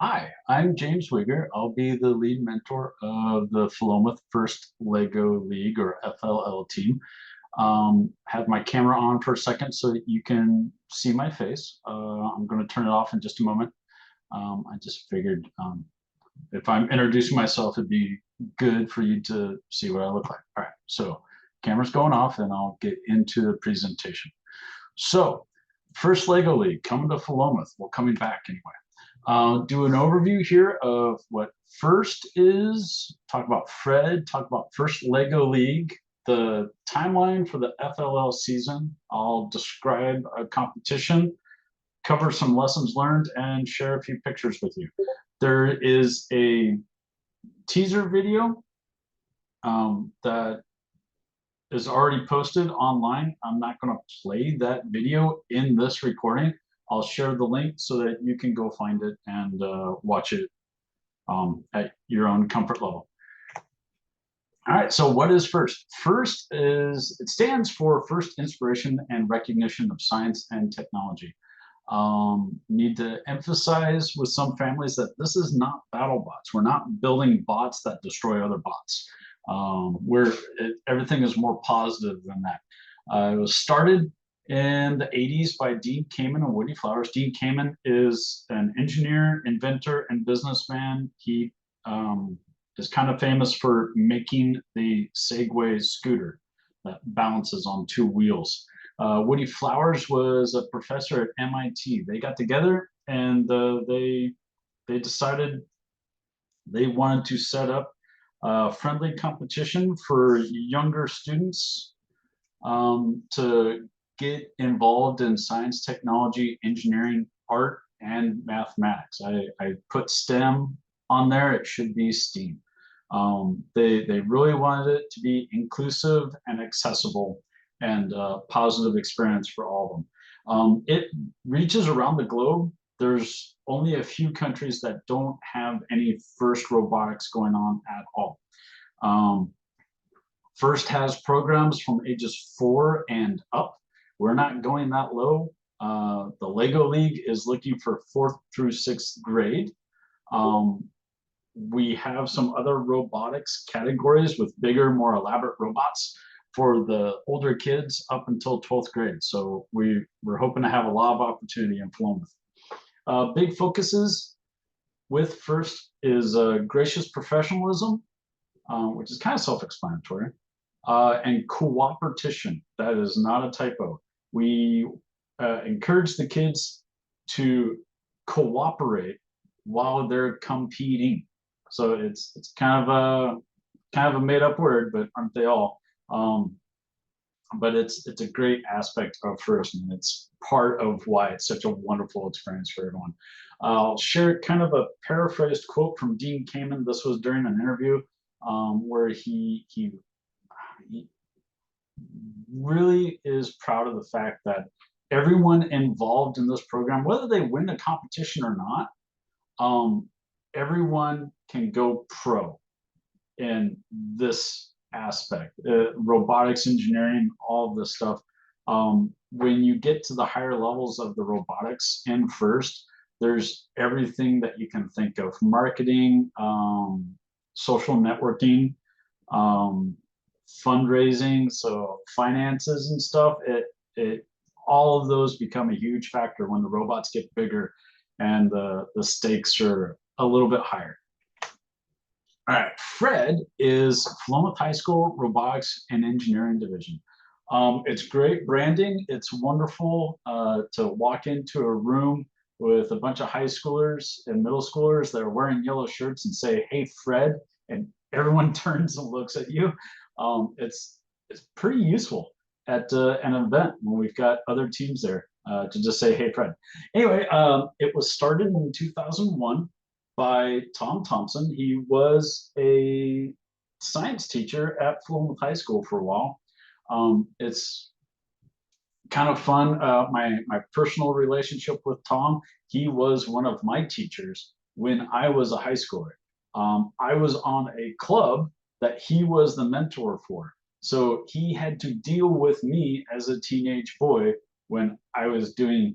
Hi, I'm James Wigger. I'll be the lead mentor of the Philomath First Lego League or FLL team. Have my camera on for a second so that you can see my face. I'm going to turn it off in just a moment. I just figured if I'm introducing myself, it'd be good for you to see what I look like. All right, so camera's going off and I'll get into the presentation. So, First Lego League coming to Philomath. Well, coming back anyway. Do an overview here of what First is, talk about Fred, talk about First Lego League, the timeline for the FLL season. I'll describe a competition, cover some lessons learned, and share a few pictures with you. There is a teaser video that is already posted online. I'm not going to play that video in this recording. I'll share the link so that you can go find it and watch it at your own comfort level. All right, so what is FIRST? FIRST it stands for First Inspiration and Recognition of Science and Technology. Need to emphasize with some families that this is not battle bots. We're not building bots that destroy other bots. Everything is more positive than that. It was started in the 80s by Dean Kamen and Woody Flowers. Dean Kamen is an engineer, inventor, and businessman. He is kind of famous for making the Segway scooter that balances on two wheels. Woody Flowers was a professor at MIT. They got together and they decided they wanted to set up a friendly competition for younger students to get involved in science, technology, engineering, art, and mathematics. I put STEM on there. It should be STEAM. They really wanted it to be inclusive and accessible and positive experience for all of them. It reaches around the globe. There's only a few countries that don't have any FIRST robotics going on at all. FIRST has programs from ages 4 and up. We're not going that low. The Lego League is looking for 4th through 6th grade. We have some other robotics categories with bigger, more elaborate robots for the older kids up until 12th grade. So we're hoping to have a lot of opportunity in Philomath. Big focuses with FIRST is gracious professionalism, which is kind of self-explanatory, and cooperation. That is not a typo. We encourage the kids to cooperate while they're competing. So it's kind of a made-up word, but aren't they all? But it's a great aspect of FIRST, and it's part of why it's such a wonderful experience for everyone. I'll share kind of a paraphrased quote from Dean Kamen. This was during an interview where he really is proud of the fact that everyone involved in this program, whether they win the competition or not, everyone can go pro in this aspect. Robotics, engineering, all of this stuff. When you get to the higher levels of the robotics in FIRST, there's everything that you can think of: marketing, social networking, fundraising, so finances and stuff. All of those become a huge factor when the robots get bigger and the stakes are a little bit higher. All right, Fred is Philomath High School Robotics and Engineering Division. It's great branding. It's wonderful to walk into a room with a bunch of high schoolers and middle schoolers that are wearing yellow shirts and say, "Hey, Fred," and everyone turns and looks at you. It's pretty useful at an event when we've got other teams there to just say, "Hey, Fred." Anyway, it was started in 2001 by Tom Thompson. He was a science teacher at Philomath High School for a while. It's kind of fun. My personal relationship with Tom, he was one of my teachers when I was a high schooler. I was on a club that he was the mentor for. So he had to deal with me as a teenage boy when I was doing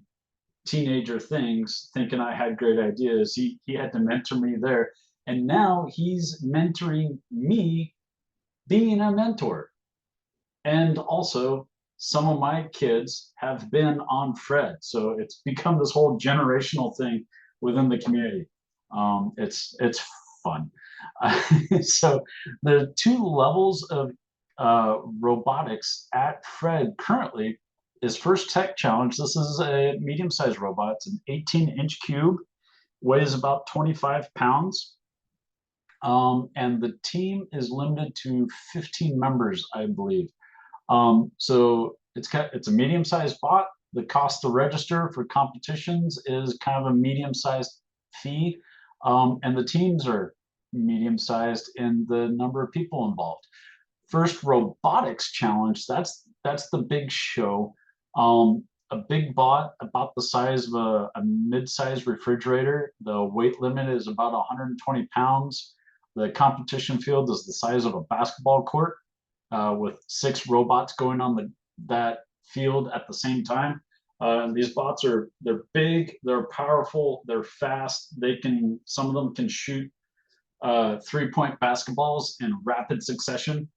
teenager things, thinking I had great ideas. He had to mentor me there, and now he's mentoring me, being a mentor. And also, some of my kids have been on Fred, so it's become this whole generational thing within the community. It's fun. So the two levels of robotics at Fred currently is first tech challenge. This is a medium-sized robot. It's an 18-inch cube, weighs about 25 pounds. And the team is limited to 15 members, I believe. So it's a medium-sized bot. The cost to register for competitions is kind of a medium-sized fee, and the teams are medium-sized in the number of people involved. First robotics challenge, that's the big show. A big bot about the size of a mid-sized refrigerator. The weight limit is about 120 pounds. The competition field is the size of a basketball court, with 6 robots going on that field at the same time. These bots they're big, they're powerful, they're fast. Some of them can shoot 3-point basketballs in rapid succession.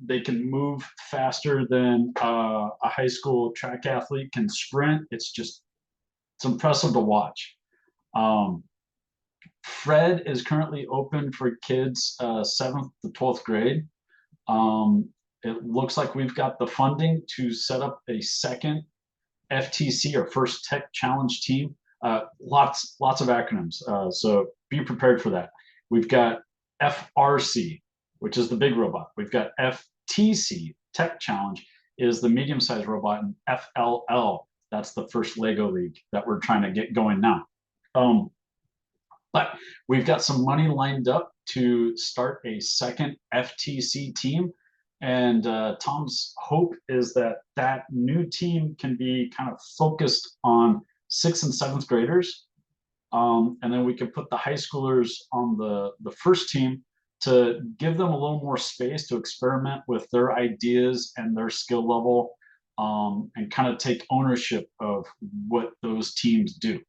They can move faster than a high school track athlete can sprint. It's impressive to watch. Fred is currently open for kids 7th to 12th grade. It looks like we've got the funding to set up a second FTC, or First Tech Challenge team. Lots of acronyms, so be prepared for that. We've got FRC, which is the big robot. We've got FTC, Tech Challenge, is the medium-sized robot, and FLL, that's the first Lego League that we're trying to get going now. But we've got some money lined up to start a second FTC team. And Tom's hope is that that new team can be kind of focused on 6th and 7th graders. And then we can put the high schoolers on the first team to give them a little more space to experiment with their ideas and their skill level, and kind of take ownership of what those teams do.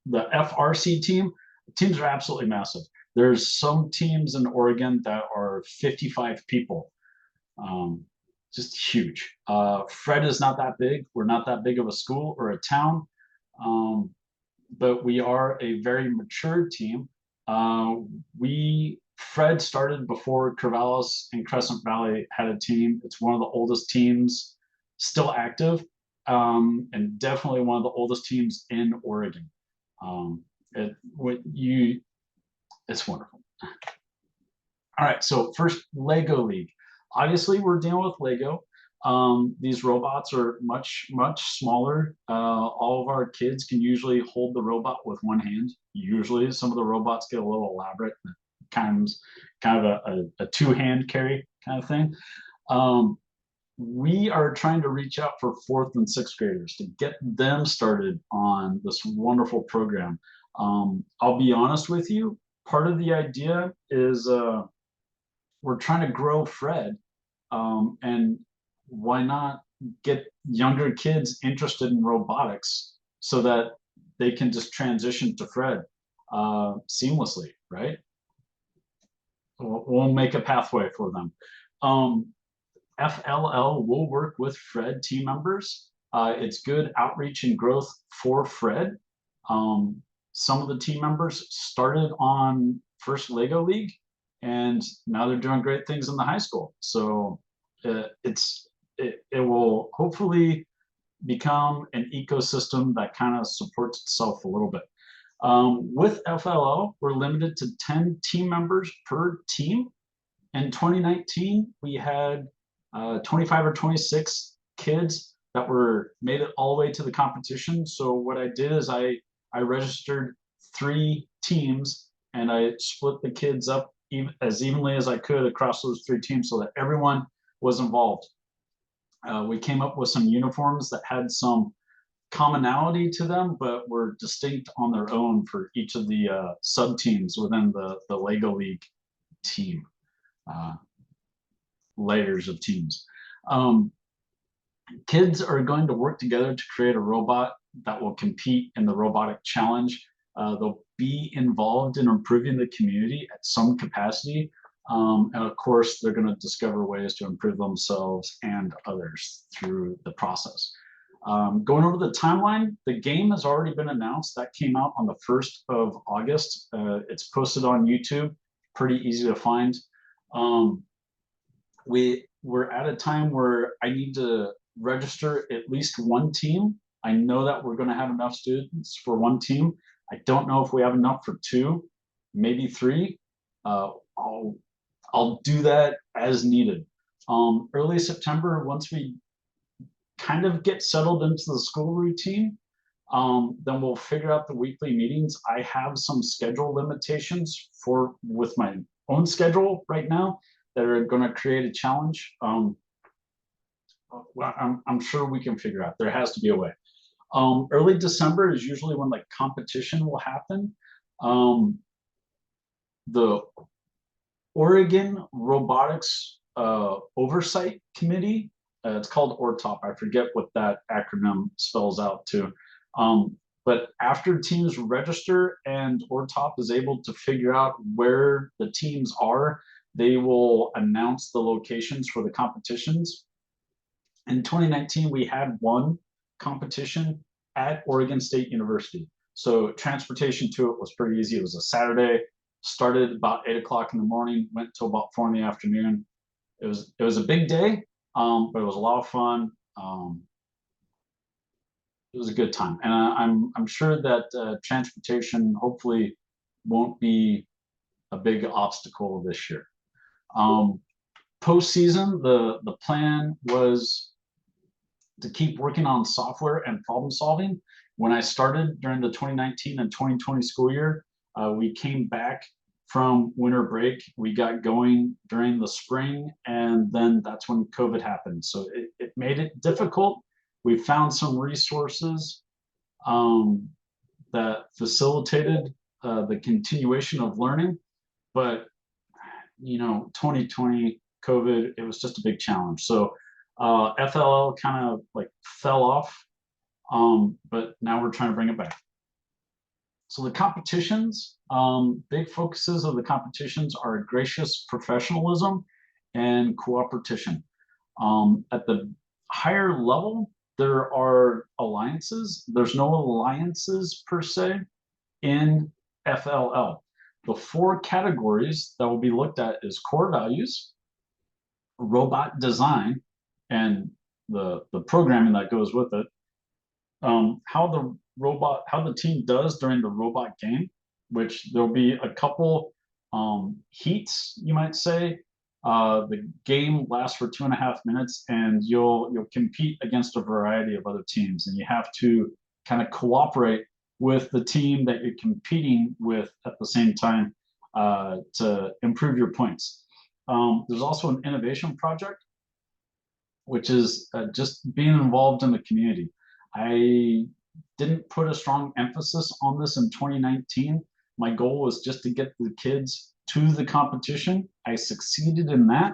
The FRC teams are absolutely massive. There's some teams in Oregon that are 55 people, just huge. Fred is not that big. We're not that big of a school or a town, but we are a very mature team. Fred started before Corvallis and Crescent Valley had a team. It's one of the oldest teams still active, and definitely one of the oldest teams in Oregon. It's wonderful. All right, so first, Lego League. Obviously, we're dealing with Lego. These robots are much smaller. All of our kids can usually hold the robot with one hand. Usually, some of the robots get a little elaborate, kind of a two-hand carry kind of thing. We are trying to reach out for 4th and 6th graders to get them started on this wonderful program. I'll be honest with you, part of the idea is we're trying to grow Fred, and why not get younger kids interested in robotics so that they can just transition to Fred seamlessly, right? We'll make a pathway for them. FLL will work with Fred team members. It's good outreach and growth for Fred. Some of the team members started on first Lego League, and now they're doing great things in the high school. So it will hopefully become an ecosystem that kind of supports itself a little bit. With FLO, we're limited to 10 team members per team. In 2019, we had 25 or 26 kids that made it all the way to the competition. So what I did is I registered 3 teams, and I split the kids up as evenly as I could across those 3 teams so that everyone was involved. We came up with some uniforms that had some commonality to them, but were distinct on their own for each of the sub teams within the Lego League team, layers of teams. Kids are going to work together to create a robot that will compete in the robotic challenge. They'll be involved in improving the community at some capacity. And of course, they're going to discover ways to improve themselves and others through the process. Going over the timeline, the game has already been announced. That came out on the 1st of August. It's posted on YouTube, pretty easy to find. Um, we're at a time where I need to register at least one team. I know that we're going to have enough students for one team. I don't know if we have enough for two, maybe three. Uh, I'll I'll do that as needed. Early September, once we kind of get settled into the school routine, then we'll figure out the weekly meetings. I have some schedule limitations for with my own schedule right now that are going to create a challenge. Well, I'm sure we can figure out. There has to be a way. Early December is usually when like competition will happen. Um, the Oregon Robotics Oversight Committee, it's called ORTOP. I forget what that acronym spells out to. But after teams register and ORTOP is able to figure out where the teams are, they will announce the locations for the competitions. In 2019, we had one competition at Oregon State University. So transportation to it was pretty easy. It was a Saturday, started about 8 o'clock in the morning, went till about 4 in the afternoon. It was a big day, but it was a lot of fun. It was a good time, and I'm sure that transportation hopefully won't be a big obstacle this year. Um, Postseason, the plan was to keep working on software and problem solving. When I started during the 2019 and 2020 school year, we came back from winter break. We got going during the spring, and then that's when COVID happened. So it made it difficult. We found some resources um, that facilitated the continuation of learning, but 2020 COVID, it was just a big challenge. So FLL kind of like fell off, but now we're trying to bring it back. So the competitions, big focuses of the competitions are gracious professionalism and cooperation. At the higher level, there are alliances. There's no alliances per se in FLL. The four categories that will be looked at is core values, robot design, and the programming that goes with it, how the team does during the robot game, which there'll be a couple heats, you might say. The game lasts for 2.5 minutes, and you'll compete against a variety of other teams, and you have to kind of cooperate with the team that you're competing with at the same time to improve your points. There's also an innovation project, which is just being involved in the community. I didn't put a strong emphasis on this in 2019. My goal was just to get the kids to the competition. I succeeded in that.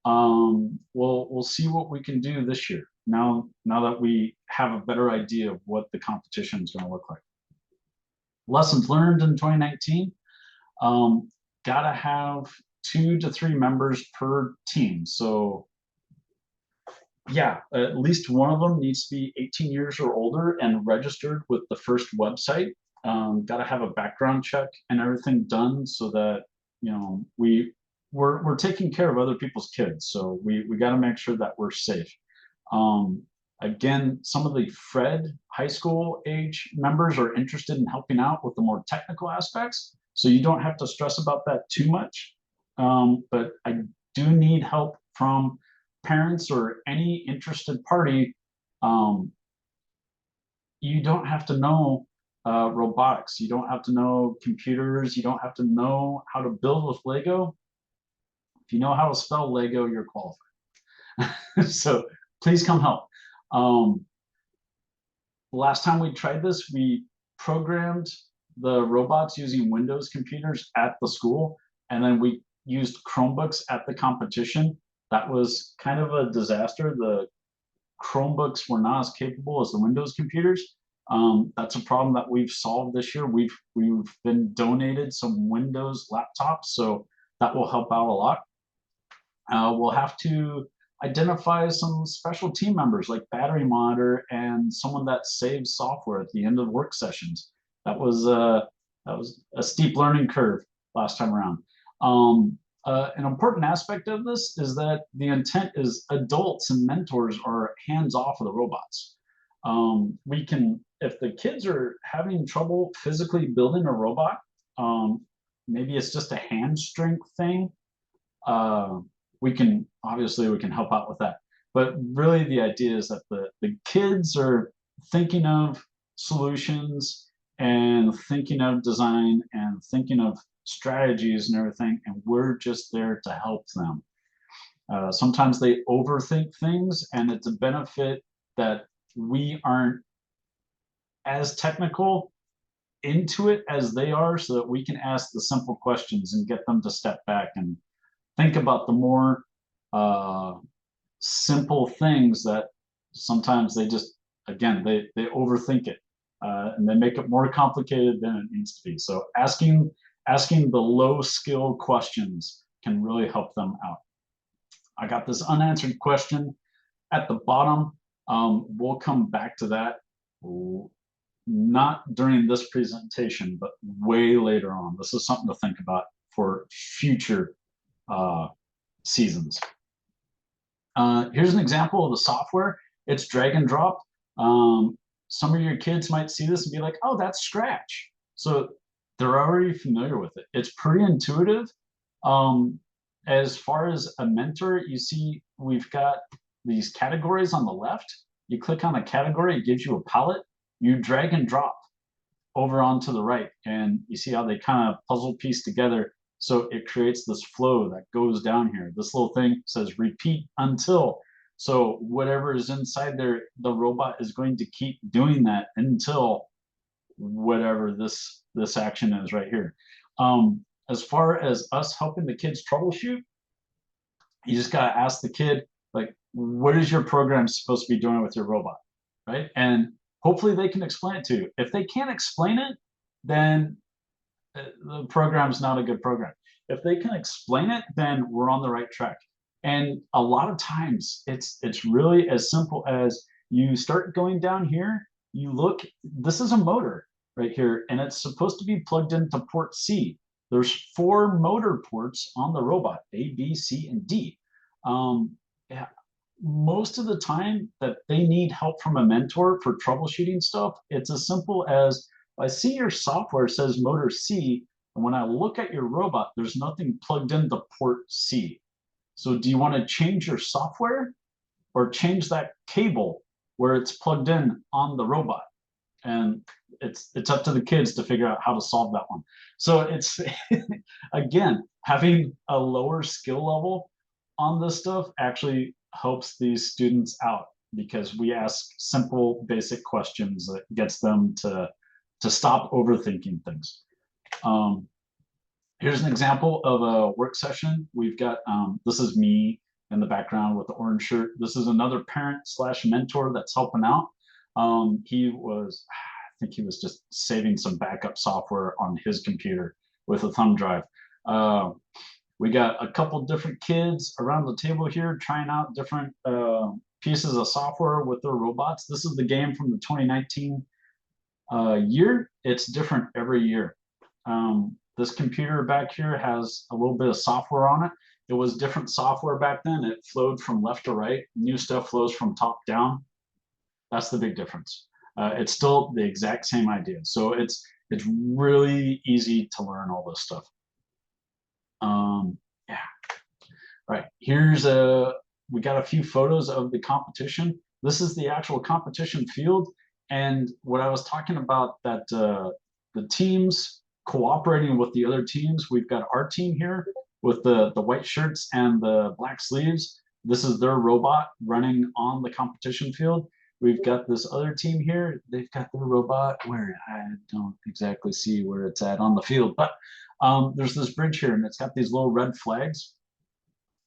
We'll see what we can do this year. Now that we have a better idea of what the competition is going to look like. Lessons learned in 2019. Gotta have 2 to 3 members per team. So yeah, at least one of them needs to be 18 years or older and registered with the first website. Got to have a background check and everything done so that we're taking care of other people's kids. So we got to make sure that we're safe. Again, some of the Fred high school age members are interested in helping out with the more technical aspects, so you don't have to stress about that too much. But I do need help from parents or any interested party. You don't have to know robotics. You don't have to know computers. You don't have to know how to build with Lego. If you know how to spell Lego, you're qualified. So please come help. The last time we tried this, we programmed the robots using Windows computers at the school, and then we used Chromebooks at the competition. That was kind of a disaster. The Chromebooks were not as capable as the Windows computers. That's a problem that we've solved this year. We've been donated some Windows laptops, so that will help out a lot. We'll have to identify some special team members like battery monitor and someone that saves software at the end of work sessions. That was a steep learning curve last time around. An important aspect of this is that the intent is adults and mentors are hands off of the robots. We can, if the kids are having trouble physically building a robot, maybe it's just a hand strength thing. We can help out with that. But really the idea is that the kids are thinking of solutions and thinking of design and thinking of strategies and everything, and we're just there to help them. Sometimes they overthink things, and it's a benefit that we aren't as technical into it as they are, so that we can ask the simple questions and get them to step back and think about the more simple things that sometimes they just, again, they overthink it, and they make it more complicated than it needs to be. So asking the low skill questions can really help them out. I got this unanswered question at the bottom. We'll come back to that, not during this presentation, but way later on. This is something to think about for future seasons. Here's an example of the software. It's drag and drop. Some of your kids might see this and be like, oh, that's Scratch. So they're already familiar with it. It's pretty intuitive. As far as a mentor, you see we've got these categories on the left. You click on a category, it gives you a palette. You drag and drop over onto the right, and you see how they kind of puzzle piece together. So it creates this flow that goes down here. This little thing says repeat until. So whatever is inside there, the robot is going to keep doing that until whatever this action is right here. As far as us helping the kids troubleshoot, you just got to ask the kid, like, what is your program supposed to be doing with your robot, right? And hopefully they can explain it to you. If they can't explain it, then the program's not a good program. If they can explain it, then we're on the right track. And a lot of times it's really as simple as you start going down here, you look, this is a motor right here, and it's supposed to be plugged into port C. There's 4 motor ports on the robot, A, B, C, and D. Yeah, most of the time that they need help from a mentor for troubleshooting stuff, it's as simple as, I see your software says motor C, and when I look at your robot, there's nothing plugged into port C. So do you want to change your software or change that cable where it's plugged in on the robot? And it's up to the kids to figure out how to solve that one. So it's, again, having a lower skill level on this stuff actually helps these students out, because we ask simple, basic questions that gets them to stop overthinking things. Here's an example of a work session. We've got, this is me in the background with the orange shirt. This is another parent / mentor that's helping out. He was, I think he was just saving some backup software on his computer with a thumb drive. We got a couple different kids around the table here trying out different pieces of software with their robots. This is the game from the 2019 year. It's different every year. This computer back here has a little bit of software on it. It was different software back then. It flowed from left to right. New stuff flows from top down. That's the big difference. It's still the exact same idea. So it's really easy to learn all this stuff. Yeah. All right, here's we got a few photos of the competition. This is the actual competition field. And what I was talking about, that the teams cooperating with the other teams, we've got our team here with the white shirts and the black sleeves. This is their robot running on the competition field. We've got this other team here. They've got their robot where I don't exactly see where it's at on the field, but there's this bridge here, and it's got these little red flags.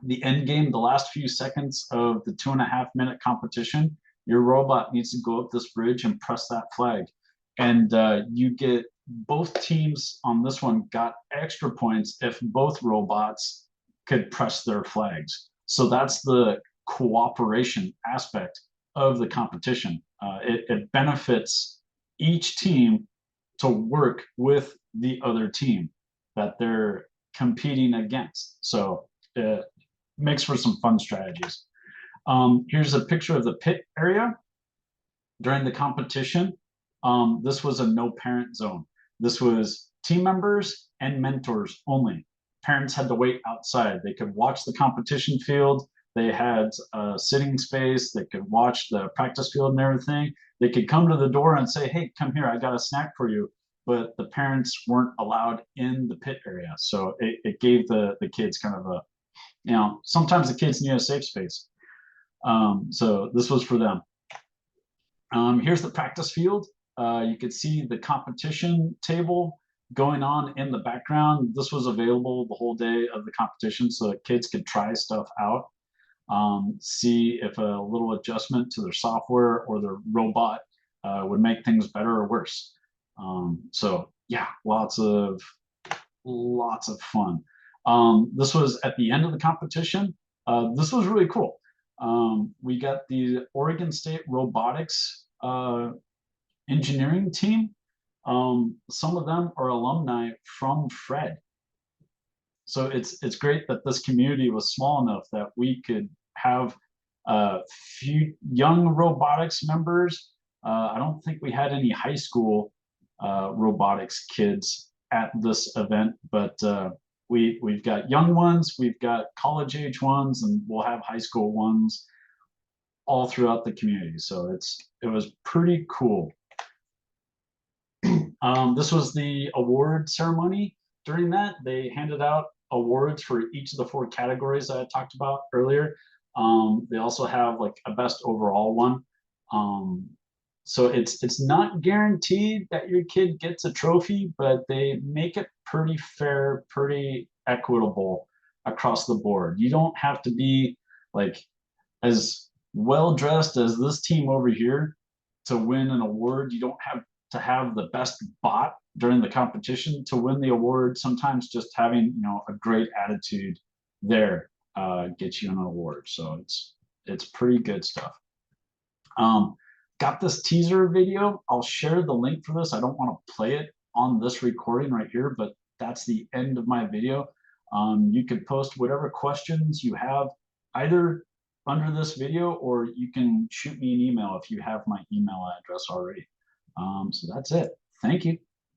The end game, the last few seconds of the 2.5-minute competition, your robot needs to go up this bridge and press that flag. And you get both teams on this one got extra points if both robots could press their flags. So that's the cooperation aspect of the competition. It benefits each team to work with the other team that they're competing against. So it makes for some fun strategies. Here's a picture of the pit area during the competition. This was a no parent zone. This was team members and mentors only. Parents had to wait outside. They could watch the competition field. They had a sitting space. They could watch the practice field and everything. They could come to the door and say, hey, come here, I got a snack for you. But the parents weren't allowed in the pit area. So it gave the kids kind of a, sometimes the kids need a safe space. So this was for them. Here's the practice field. You could see the competition table going on in the background. This was available the whole day of the competition, so that kids could try stuff out, see if a little adjustment to their software or their robot would make things better or worse. So yeah, lots of fun. This was at the end of the competition. This was really cool. We got the Oregon State Robotics engineering team. Some of them are alumni from Fred. So it's great that this community was small enough that we could have a few young robotics members. I don't think we had any high school robotics kids at this event, but we've got young ones, we've got college age ones, and we'll have high school ones all throughout the community. So it was pretty cool. This was the award ceremony. During that, they handed out awards for each of the 4 categories that I talked about earlier. They also have like a best overall one. So it's not guaranteed that your kid gets a trophy, but they make it pretty fair, pretty equitable across the board. You don't have to be like as well dressed as this team over here to win an award. You don't have to have the best bot during the competition to win the award. Sometimes just having a great attitude there gets you an award. So it's pretty good stuff. Got this teaser video. I'll share the link for this. I don't want to play it on this recording right here, but that's the end of my video. You can post whatever questions you have either under this video, or you can shoot me an email if you have my email address already. So that's it. Thank you.